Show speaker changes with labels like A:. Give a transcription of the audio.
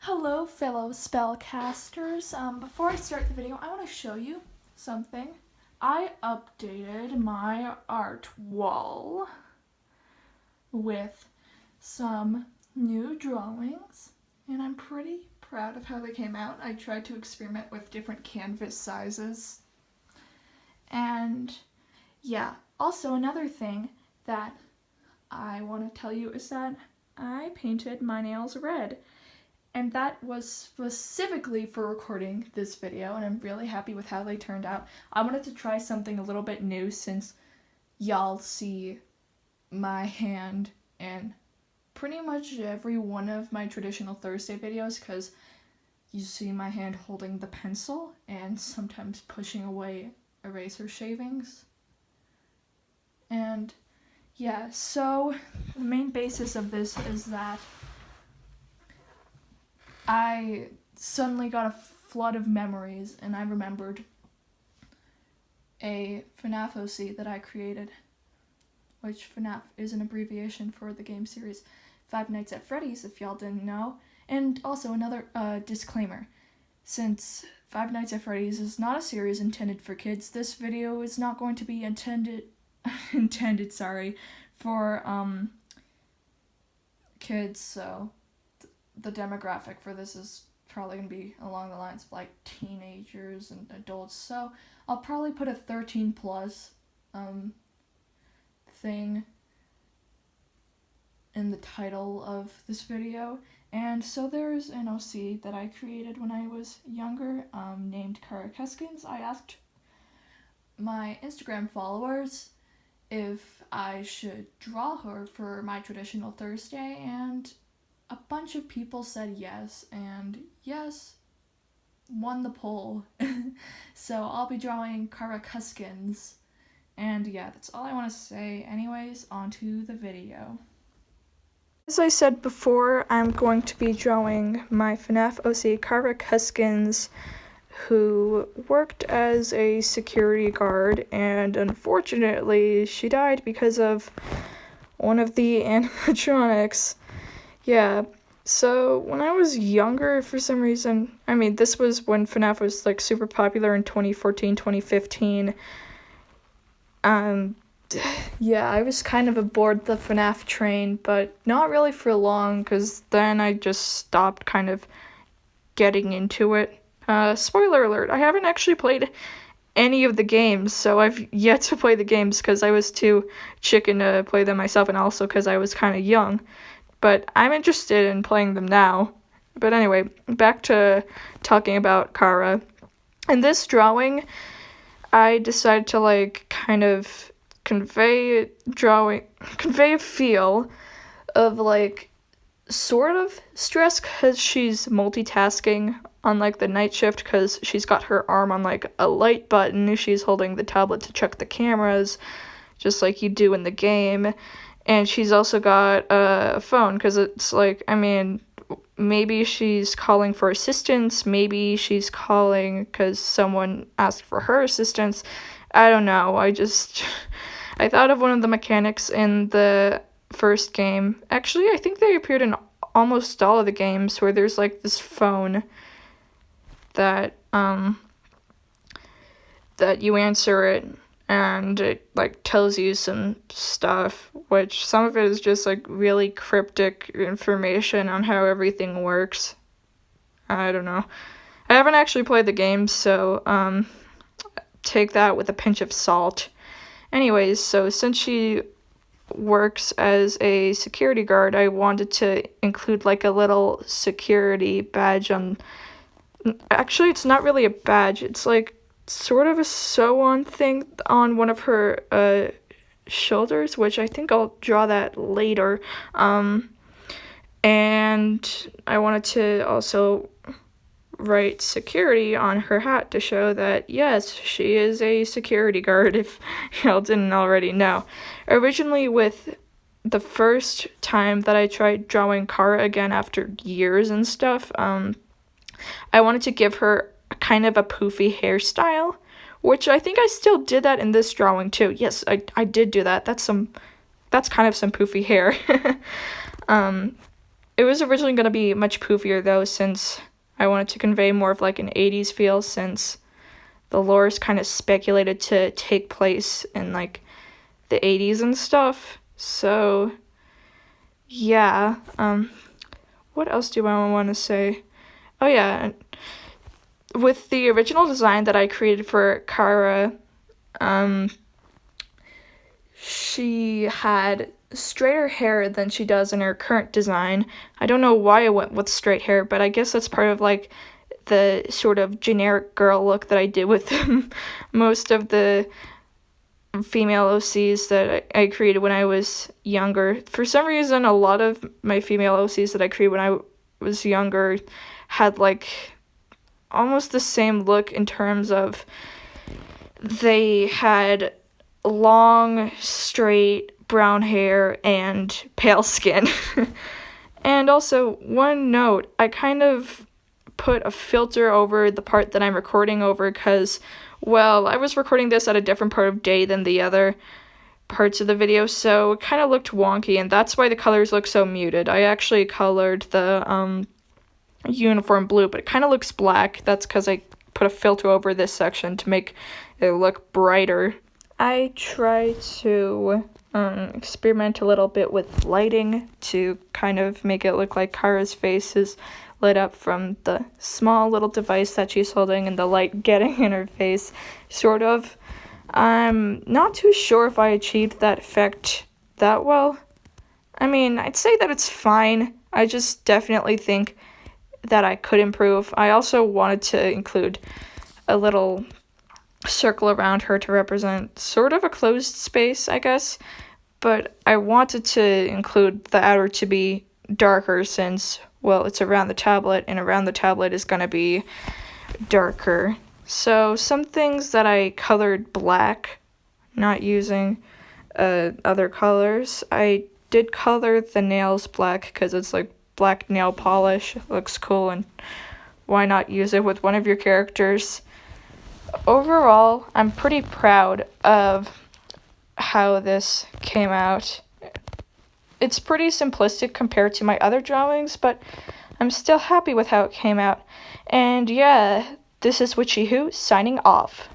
A: Hello fellow spellcasters. Before I start the video, I want to show you something. I updated my art wall with some new drawings, and I'm pretty proud of how they came out. I tried to experiment with different canvas sizes. And yeah, also another thing that I want to tell you is that I painted my nails red. And that was specifically for recording this video, and I'm really happy with how they turned out. I wanted to try something a little bit new since y'all see my hand in pretty much every one of my traditional Thursday videos, because you see my hand holding the pencil and sometimes pushing away eraser shavings. And yeah, so the main basis of this is that I suddenly got a flood of memories, and I remembered a FNAF OC that I created, which FNAF is an abbreviation for the game series Five Nights at Freddy's, if y'all didn't know. And also another disclaimer, since Five Nights at Freddy's is not a series intended for kids, this video is not going to be intended for kids, so the demographic for this is probably going to be along the lines of like teenagers and adults, so I'll probably put a 13 plus thing in the title of this video. And so there's an OC that I created when I was younger, named Cara Cuskins. I asked my Instagram followers if I should draw her for my traditional Thursday, and a bunch of people said yes, and yes won the poll. So I'll be drawing Cara Cuskins, and yeah, that's all I want to say. Anyways, on to the video. As I said before, I'm going to be drawing my FNAF OC Cara Cuskins, who worked as a security guard, and unfortunately she died because of one of the animatronics. Yeah, so when I was younger, for some reason, I mean, this was when FNAF was, like, super popular in 2014, 2015. Yeah, I was kind of aboard the FNAF train, but not really for long, because then I just stopped kind of getting into it. Spoiler alert, I haven't actually played any of the games, so I've yet to play the games because I was too chicken to play them myself, and also because I was kind of young. But I'm interested in playing them now. But anyway, back to talking about Cara. In this drawing, I decided to, like, kind of convey a feel of, like, sort of stress, because she's multitasking on, like, the night shift, because she's got her arm on, like, a light button. She's holding the tablet to check the cameras, just like you do in the game. And she's also got a phone, because it's like, I mean, maybe she's calling for assistance, maybe she's calling because someone asked for her assistance. I don't know, I thought of one of the mechanics in the first game. Actually, I think they appeared in almost all of the games, where there's, like, this phone that you answer it, and it, like, tells you some stuff, which some of it is just, like, really cryptic information on how everything works. I don't know. I haven't actually played the game, so take that with a pinch of salt. Anyways, so since she works as a security guard, I wanted to include, like, a little security badge on... Actually, it's not really a badge, it's, like, sort of a sew-on thing on one of her shoulders, which I think I'll draw that later. And I wanted to also write security on her hat to show that, yes, she is a security guard, if y'all didn't already know. Originally, with the first time that I tried drawing Cara again after years and stuff, I wanted to give her kind of a poofy hairstyle, which I think I still did that in this drawing too. Yes, I did do that. That's kind of some poofy hair. It was originally going to be much poofier though, since I wanted to convey more of like an 80s feel, since the lore is kind of speculated to take place in like the 80s and stuff. So yeah, what else do I want to say? Oh yeah, with the original design that I created for Cara, she had straighter hair than she does in her current design. I don't know why I went with straight hair, but I guess that's part of like the sort of generic girl look that I did with most of the female OCs that I created when I was younger. For some reason, a lot of my female OCs that I created when I was younger had like almost the same look in terms of they had long, straight brown hair and pale skin. And also, one note, I kind of put a filter over the part that I'm recording over because, well, I was recording this at a different part of day than the other parts of the video, so it kind of looked wonky, and that's why the colors look so muted. I actually colored the uniform blue, but it kind of looks black. That's because I put a filter over this section to make it look brighter. I try to experiment a little bit with lighting to kind of make it look like Kara's face is lit up from the small little device that she's holding and the light getting in her face, sort of. I'm not too sure if I achieved that effect that well. I mean, I'd say that it's fine. I just definitely think that I could improve. I also wanted to include a little circle around her to represent sort of a closed space, I guess, but I wanted to include the outer to be darker since, well, it's around the tablet, and around the tablet is going to be darker. So some things that I colored black, not using other colors. I did color the nails black because it's like black nail polish. It looks cool, and why not use it with one of your characters? Overall, I'm pretty proud of how this came out. It's pretty simplistic compared to my other drawings, but I'm still happy with how it came out. And yeah, this is UwU signing off.